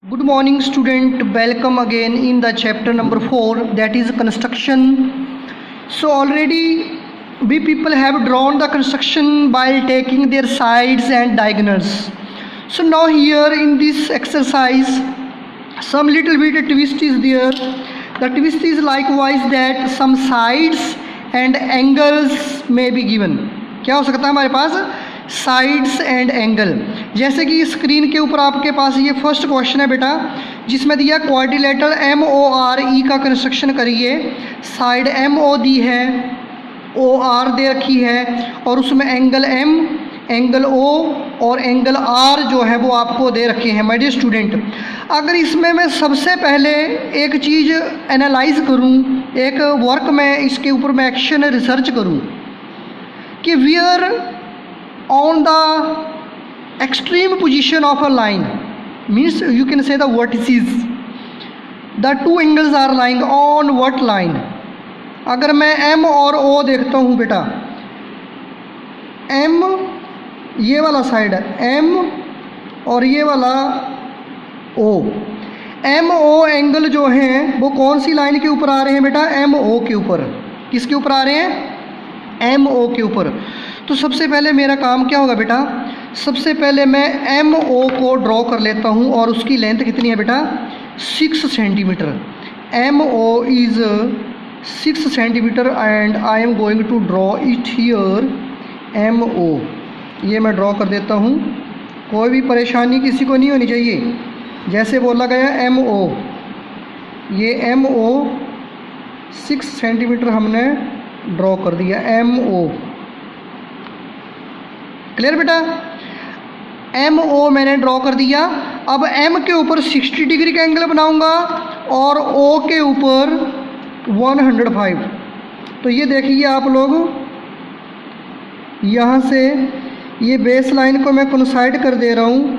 Good morning student, welcome again in the chapter number 4, that is construction. So already we people have drawn the construction while taking their sides and diagonals. So now here in this exercise some little bit twist is there. The twist is likewise that some sides and angles may be given. क्या हो सकता है हमारे पास sides and angle. जैसे कि screen के ऊपर आपके पास ये फर्स्ट क्वेश्चन है बेटा, जिसमें दिया क्वाड्रिलेटरल MORE का कंस्ट्रक्शन करिए। साइड MO दी है, OR दे रखी है और उसमें एंगल M, एंगल O और एंगल R जो है वो आपको दे रखे हैं। माय डियर स्टूडेंट, अगर इसमें मैं सबसे पहले एक चीज़ एनालाइज करूं, एक वर्क में इसके ऊपर मैं एक्शन रिसर्च करूं कि wear on the extreme position of a line, means you can say the vertices, the two angles are lying on what line? अगर मैं M और O देखता हूँ बेटा, M ये वाला साइड है M और ये वाला O। MO एंगल जो हैं वो कौन सी लाइन के ऊपर आ रहे हैं बेटा? MO के ऊपर। किसके ऊपर आ रहे हैं? MO के ऊपर। तो सबसे पहले मेरा काम क्या होगा बेटा? सबसे पहले मैं MO को ड्रॉ कर लेता हूँ और उसकी लेंथ कितनी है बेटा? 6 centimetre. MO is 6 centimetre and I am going to draw it here MO। ये मैं ड्रॉ कर देता हूँ, कोई भी परेशानी किसी को नहीं होनी चाहिए। जैसे बोला गया MO, ये MO 6 सेंटीमीटर हमने ड्रॉ कर दिया MO। क्लियर बेटा? MO मैंने ड्रॉ कर दिया। अब M के ऊपर 60 डिग्री का एंगल बनाऊंगा और O के ऊपर 105। तो ये देखिए आप लोग, यहाँ से ये बेस लाइन को मैं कोइंसाइड कर दे रहा हूँ।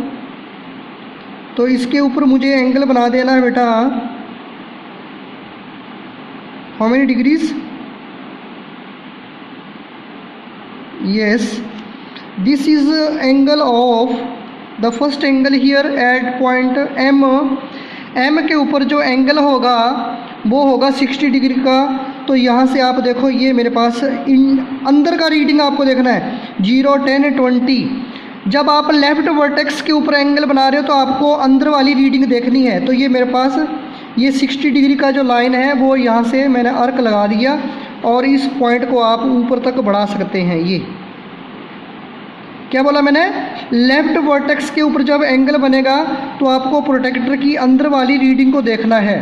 तो इसके ऊपर मुझे एंगल बना देना है बेटा, how many degrees? Yes, this is angle of the first angle here at point M के ऊपर जो एंगल होगा वो होगा 60 डिग्री का। तो यहाँ से आप देखो, ये मेरे पास अंदर का रीडिंग आपको देखना है 0, 10, 20। जब आप लेफ़्ट वर्टेक्स के ऊपर एंगल बना रहे हो तो आपको अंदर वाली रीडिंग देखनी है। तो ये मेरे पास ये 60 डिग्री का जो लाइन है वो यहाँ से मैंने अर्क लगा दिया और इस पॉइंट को आप ऊपर तक बढ़ा सकते हैं। ये क्या बोला मैंने? लेफ़्ट वर्टेक्स के ऊपर जब एंगल बनेगा तो आपको प्रोटेक्टर की अंदर वाली रीडिंग को देखना है।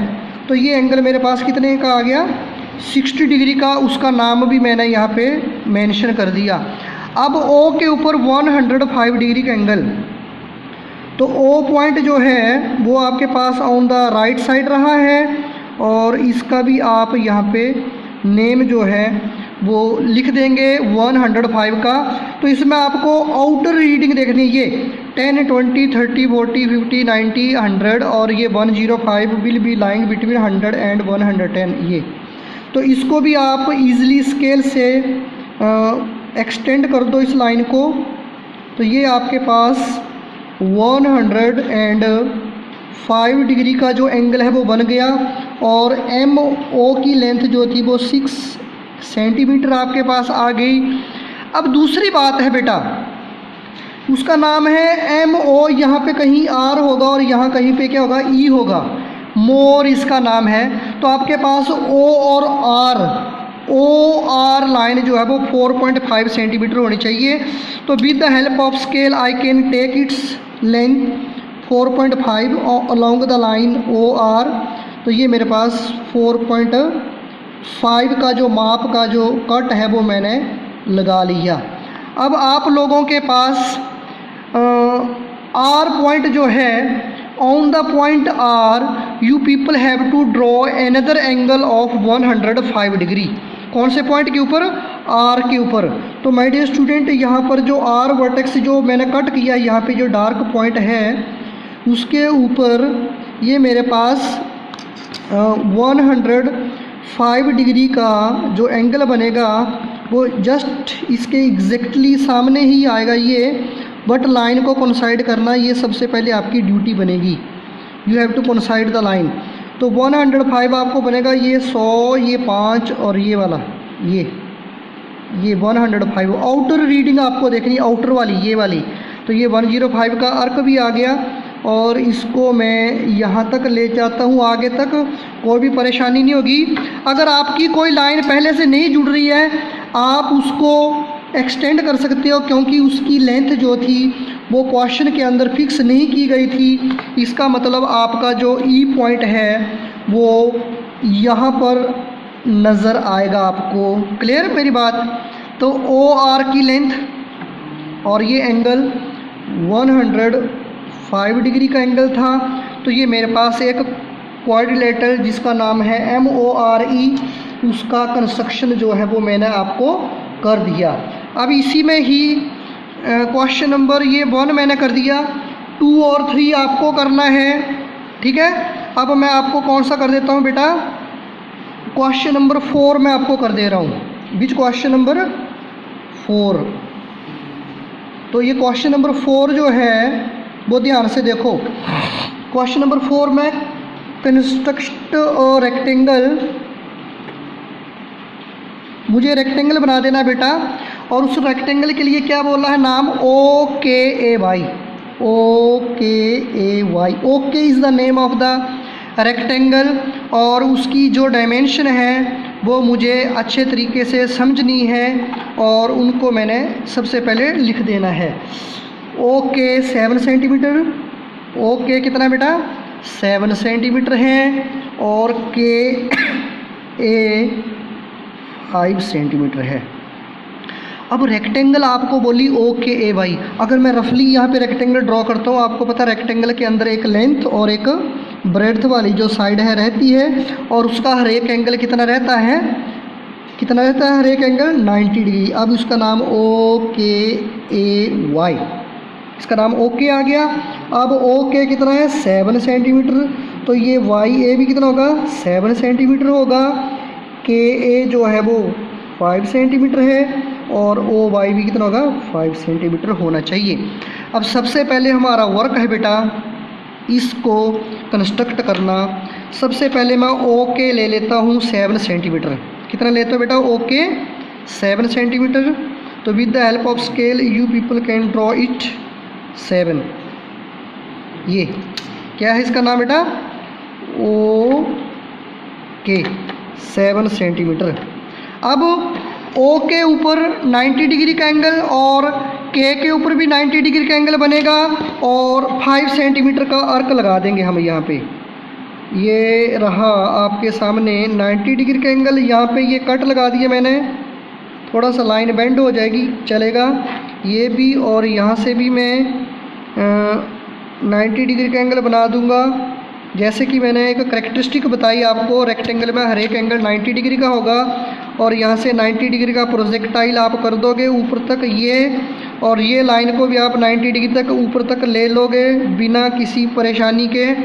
तो ये एंगल मेरे पास कितने का आ गया? 60 डिग्री का। उसका नाम भी मैंने यहाँ पे मेंशन कर दिया। अब O के ऊपर 105 डिग्री का एंगल। तो O पॉइंट जो है वो आपके pass on the right side रहा है और इसका भी आप यहाँ पे नेम जो है वो लिख देंगे 105 का। तो इसमें आपको आउटर रीडिंग देखनी है, ये 10, 20, 30, 40, 50, 90, 100 और ये 105 will be lying between 100 and 110। ये तो इसको भी आप इजीली स्केल से एक्सटेंड कर दो इस लाइन को। तो ये आपके पास 105 डिग्री का जो एंगल है वो बन गया और MO की लेंथ जो थी वो 6 सेंटीमीटर आपके पास आ गई। अब दूसरी बात है बेटा, उसका नाम है MO, यहाँ पे कहीं R होगा और यहाँ कहीं पे क्या होगा? E होगा। मोर इसका नाम है। तो आपके पास O और OR लाइन जो है वो 4.5 सेंटीमीटर होनी चाहिए। तो with the help of scale I can take its length 4.5 along the line OR। तो ये मेरे पास 4.5 का जो माप का जो कट है वो मैंने लगा लिया। अब आप लोगों के पास R पॉइंट जो है, on the point R you people have to draw another angle of 105 degree. कौन से पॉइंट के ऊपर? R के ऊपर। तो माय डियर स्टूडेंट, यहाँ पर जो R वर्टेक्स जो मैंने कट किया, यहाँ पे जो डार्क पॉइंट है उसके ऊपर ये मेरे पास 105 डिग्री का जो एंगल बनेगा वो जस्ट इसके एग्जैक्टली सामने ही आएगा ये। बट लाइन को कोइंसाइड करना ये सबसे पहले आपकी ड्यूटी बनेगी। You have to coincide the line. तो 105 आपको बनेगा ये 100, ये 5 और ये वाला ये 105। आउटर रीडिंग आपको देखनी, आउटर वाली ये वाली, तो ये 105 का अर्क भी आ गया। और इसको मैं यहाँ तक ले जाता हूँ, आगे तक, कोई भी परेशानी नहीं होगी। अगर आपकी कोई लाइन पहले से नहीं जुड़ रही है, आप उसको एक्सटेंड कर सकते हो, क्योंकि उसकी लेंथ जो थी वो क्वेश्चन के अंदर फिक्स नहीं की गई थी। इसका मतलब आपका जो ई पॉइंट है वो यहाँ पर नज़र आएगा आपको। क्लियर मेरी बात? तो ओ आर की लेंथ और ये एंगल 105 डिग्री का एंगल था। तो ये मेरे पास एक क्वाड्रिलेटरल जिसका नाम है MORE, उसका कंस्ट्रक्शन जो है वो मैंने आपको कर दिया। अब इसी में ही क्वेश्चन नंबर ये 1 मैंने कर दिया, 2 और 3 आपको करना है। ठीक है, अब मैं आपको कौन सा कर देता हूँ बेटा, क्वेश्चन नंबर 4 मैं आपको कर दे रहा हूँ। Which question number 4? तो ये क्वेश्चन नंबर 4 जो है वो ध्यान से देखो। क्वेश्चन नंबर 4 में कंस्ट्रक्ट रेक्टेंगल, मुझे रेक्टेंगल बना देना बेटा। और उस रेक्टेंगल के लिए क्या बोला है नाम, OKAY। OKAY, okay is the name of the rectangle. और उसकी जो डायमेंशन है वो मुझे अच्छे तरीके से समझनी है और उनको मैंने सबसे पहले लिख देना है। ओके 7 सेंटीमीटर, ओके कितना बेटा 7 सेंटीमीटर है, और KA 5 सेंटीमीटर है। अब रेक्टेंगल आपको बोली OKAY। अगर मैं रफली यहाँ पे रेक्टेंगल ड्रॉ करता हूँ, आपको पता रेक्टेंगल के अंदर एक लेंथ और एक ब्रेड्थ वाली जो साइड है रहती है, और उसका हर एक एंगल कितना रहता है, हर एक एंगल 90 डिग्री। अब उसका नाम OKAY, इसका नाम ओके आ गया। अब ओके कितना है 7 सेंटीमीटर, तो ये YA भी कितना होगा 7 सेंटीमीटर होगा। KA जो है वो 5 सेंटीमीटर है, और OY भी कितना होगा 5 सेंटीमीटर होना चाहिए। अब सबसे पहले हमारा वर्क है बेटा इसको कंस्ट्रक्ट करना। सबसे पहले मैं ओके ले लेता हूँ 7 सेंटीमीटर। कितना लेता हूँ बेटा ओके 7 सेंटीमीटर। तो with the help of scale you people can draw it 7। ये क्या है इसका नाम बेटा ओके 7 सेंटीमीटर। अब ओ के ऊपर 90 डिग्री का एंगल और के ऊपर भी 90 डिग्री का एंगल बनेगा, और 5 सेंटीमीटर का अर्क लगा देंगे हम यहाँ पे। ये रहा आपके सामने 90 डिग्री का एंगल, यहाँ पे ये कट लगा दिया मैंने, थोड़ा सा लाइन बेंड हो जाएगी चलेगा, ये भी, और यहाँ से भी मैं 90 डिग्री का एंगल बना दूँगा। जैसे कि मैंने एक करेक्टरिस्टिक बताई आपको, रेक्टेंगल में हर एक एंगल 90 डिग्री का होगा, और यहाँ से 90 डिग्री का प्रोजेक्टाइल आप कर दोगे ऊपर तक ये, और ये लाइन को भी आप 90 डिग्री तक ऊपर तक ले लोगे बिना किसी परेशानी के।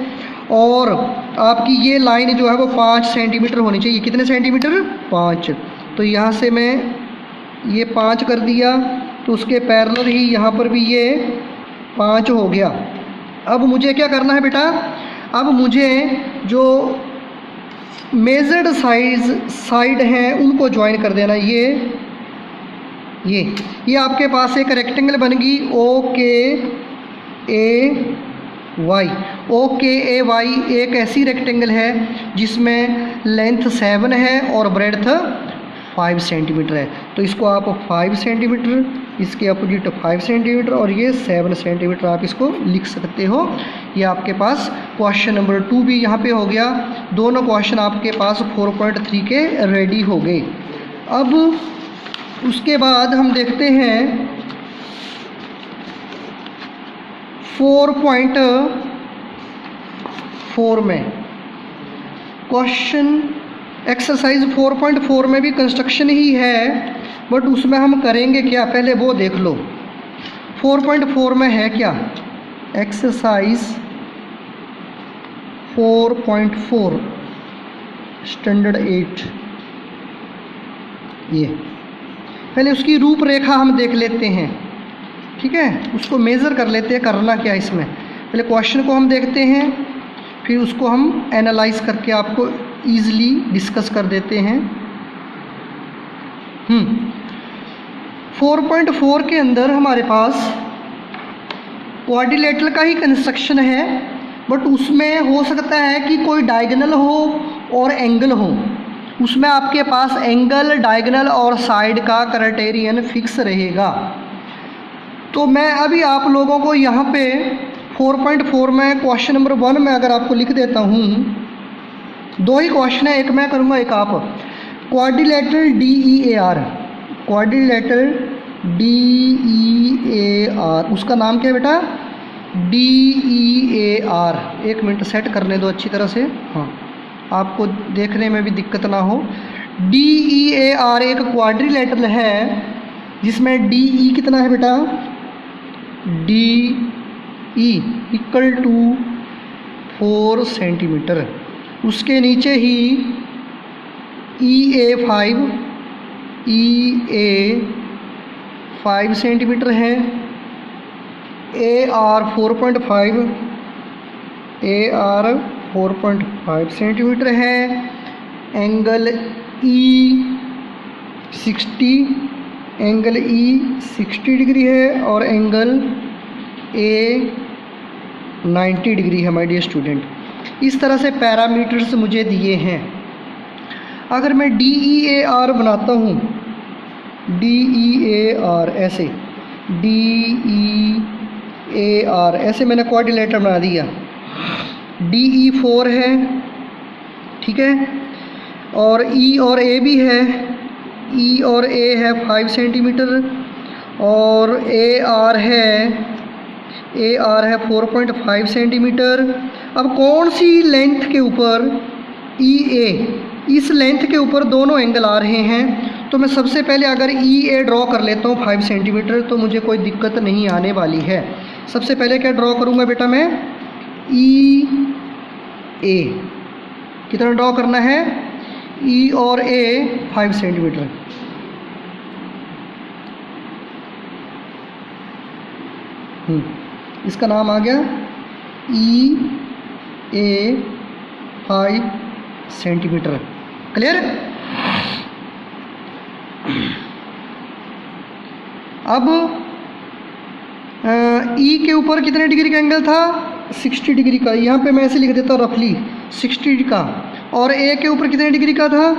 और आपकी ये लाइन जो है वो 5 सेंटीमीटर होनी चाहिए। कितने सेंटीमीटर 5। तो यहाँ से मैं ये 5 कर दिया, तो उसके पैरेलल ही यहाँ पर भी ये 5 हो गया। अब मुझे क्या करना है बेटा, अब मुझे जो मेजर्ड साइड हैं उनको ज्वाइन कर देना। ये आपके पास एक रेक्टेंगल बन गई OKAY एक ऐसी रेक्टेंगल है जिसमें लेंथ 7 है और ब्रेड्थ 5 सेंटीमीटर है। तो इसको आप 5 सेंटीमीटर, इसके अपोजिट 5 सेंटीमीटर, और ये 7 सेंटीमीटर आप इसको लिख सकते हो। ये आपके पास क्वेश्चन नंबर 2 भी यहाँ पे हो गया। दोनों क्वेश्चन आपके पास 4.3 के रेडी हो गए। अब उसके बाद हम देखते हैं 4.4 में क्वेश्चन एक्सरसाइज 4.4 में भी कंस्ट्रक्शन ही है, बट उसमें हम करेंगे क्या पहले वो देख लो। 4.4 में है क्या, एक्सरसाइज 4.4 स्टैंडर्ड 8। ये पहले उसकी रूपरेखा हम देख लेते हैं, ठीक है, उसको मेज़र कर लेते हैं करना क्या इसमें। पहले क्वेश्चन को हम देखते हैं। फिर उसको हम एनालाइज करके आपको ईज़िली डिस्कस कर देते हैं। 4.4 के अंदर हमारे पास क्वाड्रिलेटरल का ही कंस्ट्रक्शन है, बट उसमें हो सकता है कि कोई डायगोनल हो और एंगल हो। उसमें आपके पास एंगल, डायगोनल और साइड का क्राइटेरियन फिक्स रहेगा। तो मैं अभी आप लोगों को यहाँ पे 4.4 में क्वेश्चन नंबर 1 में अगर आपको लिख देता हूँ, 2 ही क्वेश्चन है, एक मैं करूँगा एक आप। क्वाड्रिलेटरल DEAR, क्वाड्रिलेटरल DEAR, उसका नाम क्या है बेटा? DEAR। एक मिनट सेट करने दो अच्छी तरह से, हाँ, आपको देखने में भी दिक्कत ना हो। DEAR एक क्वाड्रिलेटरल है जिसमें DE कितना है बेटा? DE equal to 4 centimetre. उसके नीचे ही EA 5 सेंटीमीटर है, AR 4.5 सेंटीमीटर है, एंगल E 60 डिग्री है और एंगल A 90 डिग्री है। माय डियर स्टूडेंट, इस तरह से पैरामीटर्स मुझे दिए हैं। अगर मैं DEAR बनाता हूँ, DEAR ऐसे, DEAR ऐसे मैंने क्वाड्रिलेटरल बना दिया। DE 4 है, ठीक है, और E और A भी है। E और A है 5 सेंटीमीटर और AR है 4.5 सेंटीमीटर। अब कौन सी लेंथ के ऊपर EA, इस लेंथ के ऊपर दोनों एंगल आ रहे हैं, तो मैं सबसे पहले अगर EA ड्रॉ कर लेता हूँ 5 सेंटीमीटर, तो मुझे कोई दिक्कत नहीं आने वाली है। सबसे पहले क्या ड्रॉ करूँगा बेटा मैं? EA कितना ड्रॉ करना है? E और A 5 सेंटीमीटर। इसका नाम आ गया EA 5 सेंटीमीटर। क्लियर? अब E के ऊपर कितने डिग्री का एंगल था? 60 डिग्री का। यहाँ पे मैं ऐसे लिख देता हूँ रफली 60 का। और A के ऊपर कितने डिग्री का था?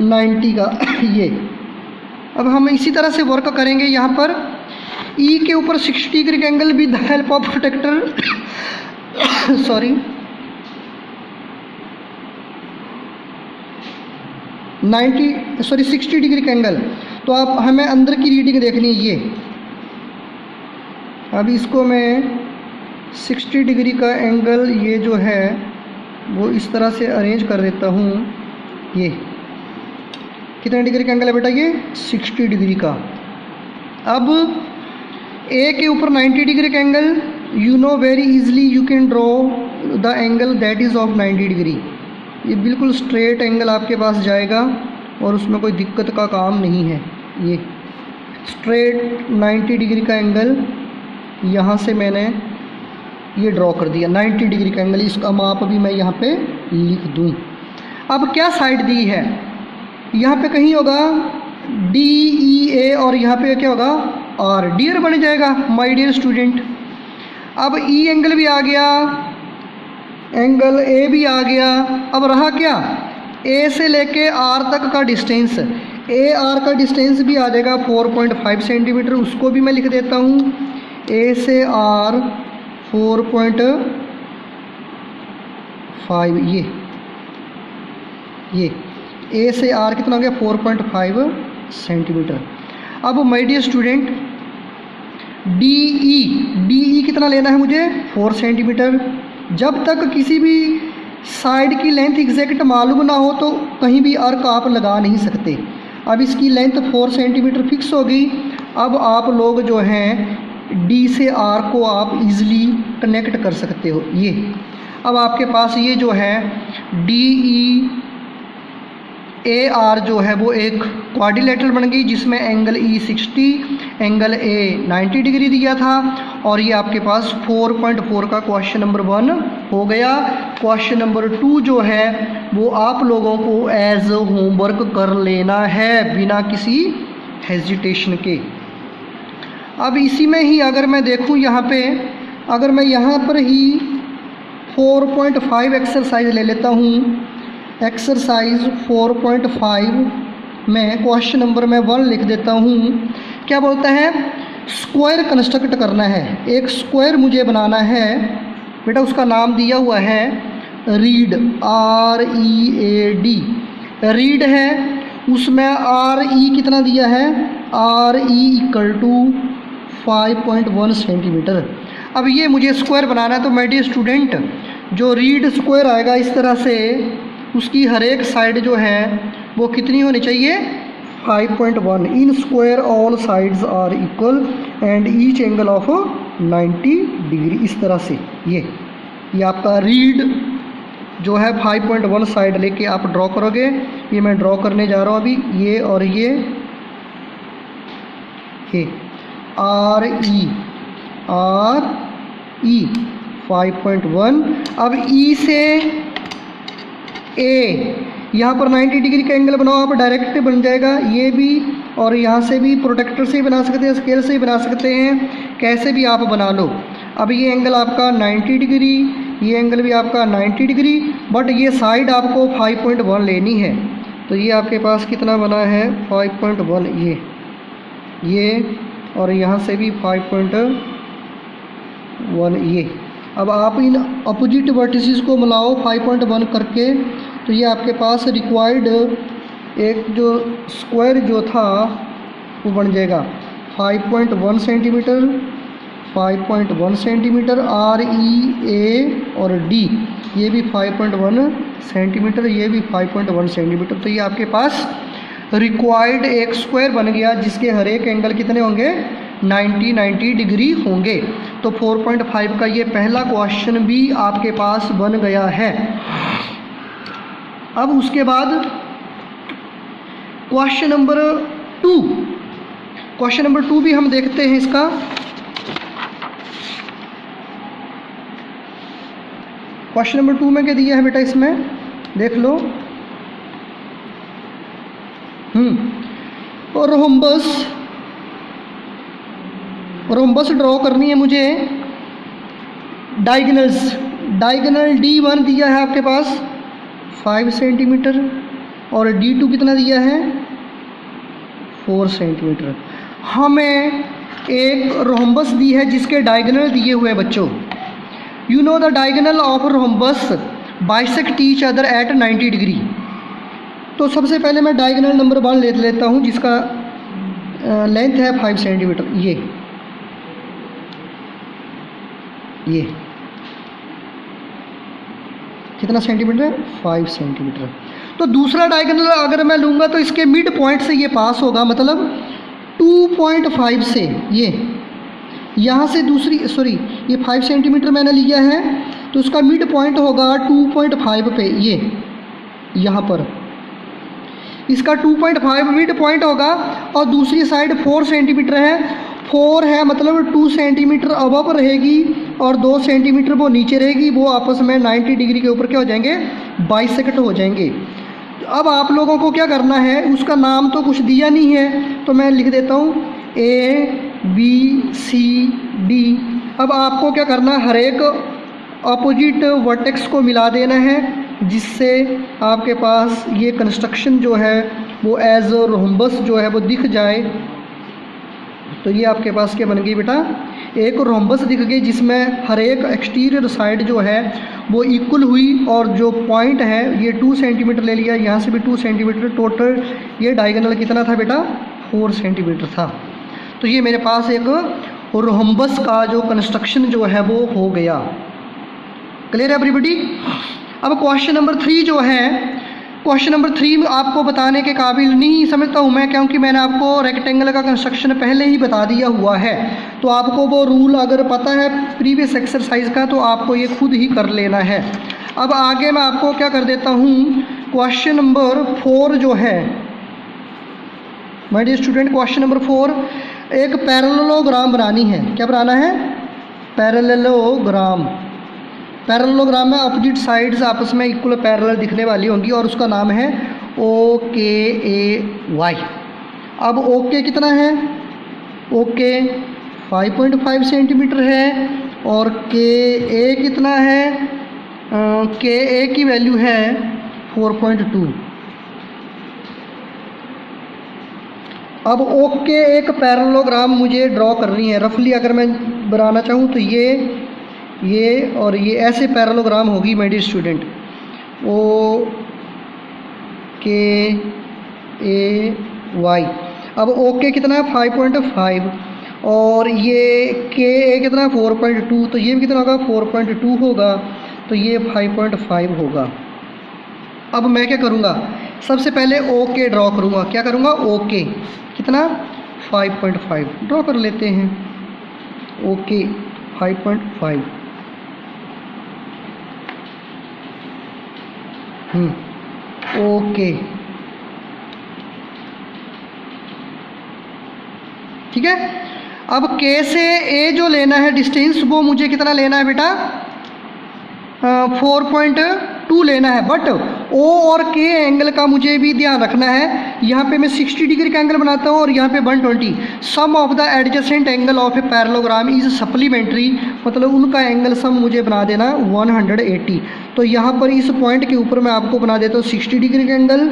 90 का। ये अब हम इसी तरह से वर्क करेंगे। यहाँ पर E के ऊपर 60 डिग्री का angle with the help of protractor sorry 60 degree का एंगल। तो आप हमें अंदर की रीडिंग देखनी है ये। अब इसको मैं 60 डिग्री का एंगल ये जो है वो इस तरह से अरेंज कर देता हूँ। ये कितने डिग्री का एंगल है बेटा? ये 60 डिग्री का। अब A के ऊपर 90 डिग्री का angle, you know very easily you can draw the angle that is of 90 degree. ये बिल्कुल स्ट्रेट एंगल आपके पास जाएगा और उसमें कोई दिक्कत का काम नहीं है। ये स्ट्रेट 90 डिग्री का एंगल यहाँ से मैंने ये ड्रॉ कर दिया 90 डिग्री का एंगल। इसका माप भी मैं यहाँ पे लिख दूँ। अब क्या साइड दी है? यहाँ पे कहीं होगा DEA और यहाँ पे क्या होगा? R। डियर बन जाएगा माय डियर स्टूडेंट। अब E एंगल भी आ गया, एंगल A भी आ गया। अब रहा क्या? A से लेके R तक का डिस्टेंस, AR का डिस्टेंस भी आ जाएगा 4.5 सेंटीमीटर। उसको भी मैं लिख देता हूँ, A से R 4.5। ये A से R कितना हो गया? 4.5 सेंटीमीटर। अब माय डियर स्टूडेंट DE कितना लेना है मुझे? 4 सेंटीमीटर। जब तक किसी भी साइड की लेंथ एग्जैक्ट मालूम ना हो तो कहीं भी अर्क आप लगा नहीं सकते। अब इसकी लेंथ 4 सेंटीमीटर फिक्स हो गई। अब आप लोग जो हैं D से R को आप इजीली कनेक्ट कर सकते हो। ये अब आपके पास ये जो है DEA ए आर जो है वो एक क्वाड्रिलेटरल बन गई जिसमें angle E 60, angle A 90 degree दिया था, और ये आपके पास 4.4 का क्वेश्चन नंबर 1 हो गया। क्वेश्चन नंबर 2 जो है वो आप लोगों को एज होमवर्क कर लेना है बिना किसी हेजिटेशन के। अब इसी में ही अगर मैं देखूं यहाँ पे, अगर मैं यहाँ पर ही 4.5 एक्सरसाइज ले लेता हूँ, एक्सरसाइज 4.5 में क्वेश्चन नंबर मैं 1 लिख देता हूँ। क्या बोलता है? स्क्वायर कंस्ट्रक्ट करना है, एक स्क्वायर मुझे बनाना है बेटा, उसका नाम दिया हुआ है रीड, READ, रीड है। उसमें RE कितना दिया है? RE = 5.1 centimetre. अब ये मुझे स्क्वायर बनाना है, तो माय डियर स्टूडेंट जो रीड स्क्वायर आएगा इस तरह से, उसकी हर एक साइड जो है वो कितनी होनी चाहिए? 5.1। In square all sides are equal and each angle of 90 degree. इस तरह से ये आपका रीड जो है 5.1 साइड लेके आप ड्रॉ करोगे। ये मैं ड्रॉ करने जा रहा हूँ अभी, ये और ये RE 5.1। अब E से A यहाँ पर 90 डिग्री का एंगल बनाओ आप, डायरेक्ट बन जाएगा ये भी, और यहाँ से भी प्रोटेक्टर से बना सकते हैं, स्केल से बना सकते हैं, कैसे भी आप बना लो। अब ये एंगल आपका 90 डिग्री, ये एंगल भी आपका 90 डिग्री, बट ये साइड आपको 5.1 लेनी है। तो ये आपके पास कितना बना है? 5.1 ये और यहाँ से भी 5.1 ये। अब आप इन अपोजिट वर्टिसेस को मिलाओ 5.1 करके, तो ये आपके पास रिक्वायर्ड एक जो स्क्वायर जो था वो बन जाएगा 5.1 सेंटीमीटर, 5.1 सेंटीमीटर, REA और D ये भी 5.1 सेंटीमीटर, ये भी 5.1 सेंटीमीटर। तो ये आपके पास रिक्वायर्ड एक स्क्वायर बन गया जिसके हर एक एंगल कितने होंगे? 90 डिग्री होंगे। तो 4.5 का ये पहला क्वेश्चन भी आपके पास बन गया है। अब उसके बाद क्वेश्चन नंबर 2, क्वेश्चन नंबर 2 भी हम देखते हैं इसका। क्वेश्चन नंबर 2 में क्या दिया है बेटा? इसमें देख लो, और रोम्बस ड्रॉ करनी है मुझे। डायगोनल D1 दिया है आपके पास 5 सेंटीमीटर, और D2 कितना दिया है? 4 सेंटीमीटर। हमें एक रोम्बस दी है जिसके डायगोनल दिए हुए हैं बच्चों। You know the diagonal of rhombus bisect each other at 90 degree. तो सबसे पहले मैं डायगोनल नंबर 1 ले लेता हूँ जिसका लेंथ है 5 सेंटीमीटर। ये कितना सेंटीमीटर है? 5 सेंटीमीटर। तो दूसरा डायगोनल अगर मैं लूँगा तो इसके मिड पॉइंट से ये पास होगा, मतलब 2.5 से ये यहाँ से दूसरी, सॉरी ये 5 सेंटीमीटर मैंने लिया है, तो उसका मिड पॉइंट होगा 2.5 पे, ये यहाँ पर इसका 2.5 मिड पॉइंट होगा, और दूसरी साइड 4 सेंटीमीटर है। 4 है मतलब 2 सेंटीमीटर अबव रहेगी और 2 सेंटीमीटर वो नीचे रहेगी, वो आपस में 90 डिग्री के ऊपर क्या हो जाएंगे? बाइसेक्ट हो जाएंगे। अब आप लोगों को क्या करना है, उसका नाम तो कुछ दिया नहीं है, तो मैं लिख देता हूँ ABCD। अब आपको क्या करना है, हर एक अपोजिट वर्टेक्स को मिला देना है जिससे आपके पास ये कंस्ट्रक्शन जो है वो एज रोम्बस जो है वो दिख जाए। तो ये आपके पास क्या बन गई बेटा? एक रोम्बस दिख गई जिसमें हर एक एक्सटीरियर साइड जो है वो इक्वल हुई, और जो पॉइंट है ये 2 सेंटीमीटर ले लिया, यहाँ से भी 2 सेंटीमीटर, टोटल ये डायगोनल कितना था बेटा? 4 सेंटीमीटर था। तो ये मेरे पास एक रोम्बस का जो कंस्ट्रक्शन जो है वो हो गया। क्लियर है एवरीबॉडी? अब क्वेश्चन नंबर 3 जो है, क्वेश्चन नंबर 3 आपको बताने के काबिल नहीं समझता हूँ मैं, क्योंकि मैंने आपको रेक्टेंगल का कंस्ट्रक्शन पहले ही बता दिया हुआ है। तो आपको वो रूल अगर पता है प्रीवियस एक्सरसाइज का तो आपको ये खुद ही कर लेना है। अब आगे मैं आपको क्या कर देता हूँ, क्वेश्चन नंबर 4 जो है my dear student, question number 4, एक पैरेललोग्राम बनानी है। क्या बनाना है? पैरेललोग्राम। पैरेललोग्राम में अपोजिट साइड्स आपस में इक्वल पैरेलल दिखने वाली होंगी और उसका नाम है OKAY। अब OK कितना है? OK 5.5 सेंटीमीटर है और KA कितना है? KA की वैल्यू है 4.2। अब OK एक पैरेललोग्राम मुझे ड्रॉ करनी है। रफली अगर मैं बनाना चाहूँ तो ये और ये ऐसे पैरेललोग्राम होगी माय डियर स्टूडेंट। OKAY। अब OK कितना है? 5.5 और ये KA कितना है? 4.2। तो ये भी कितना होगा? 4.2 होगा। तो ये 5.5 होगा। अब मैं क्या करूँगा? सबसे पहले OK ड्रॉ करूँगा। क्या करूँगा? OK कितना? 5.5 ड्रॉ कर लेते हैं। OK 5.5। OK ठीक है। अब K से A जो लेना है डिस्टेंस, वो मुझे कितना लेना है बेटा? 4.2 लेना है। बट O और K एंगल का मुझे भी ध्यान रखना है। यहाँ पे मैं 60 डिग्री का एंगल बनाता हूँ और यहाँ पे 120। Sum of the adjacent angle of a parallelogram is supplementary, मतलब उनका एंगल सम मुझे बना देना 180। तो यहाँ पर इस पॉइंट के ऊपर मैं आपको बना देता हूँ 60 डिग्री का एंगल।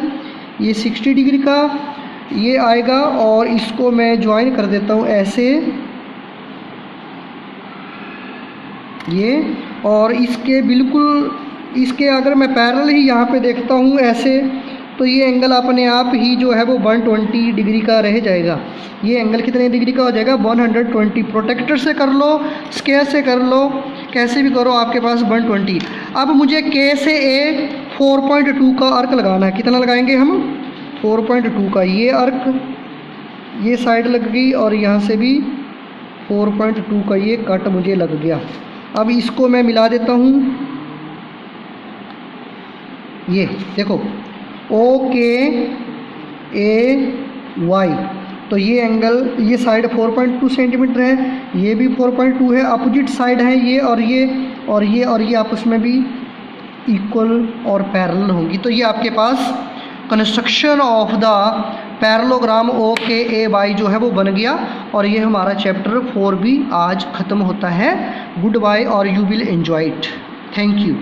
ये 60 डिग्री का ये आएगा और इसको मैं ज्वाइन कर देता हूँ ऐसे, ये, और इसके बिल्कुल इसके अगर मैं पैरेलल ही यहाँ पे देखता हूँ ऐसे, तो ये एंगल अपने आप ही जो है वो 120 डिग्री का रह जाएगा। ये एंगल कितने डिग्री का हो जाएगा? 120। प्रोटेक्टर से कर लो, स्केयर से कर लो, कैसे भी करो, आपके पास 120। अब मुझे K से A 4.2 का अर्क लगाना है। कितना लगाएंगे हम? 4.2 का। ये अर्क ये साइड लग गई और यहाँ से भी 4.2 का ये कट मुझे लग गया। अब इसको मैं मिला देता हूँ। ये देखो OKAY। तो ये एंगल, ये साइड 4.2 सेंटीमीटर है, ये भी 4.2 है। अपोजिट साइड है ये और ये और ये और ये आपस में भी इक्वल और पैरेलल होंगी। तो ये आपके पास construction of the parallelogram OKAY जो है वो बन गया। और ये हमारा चैप्टर 4 भी आज ख़त्म होता है। गुड बाय और you will enjoy it. Thank you.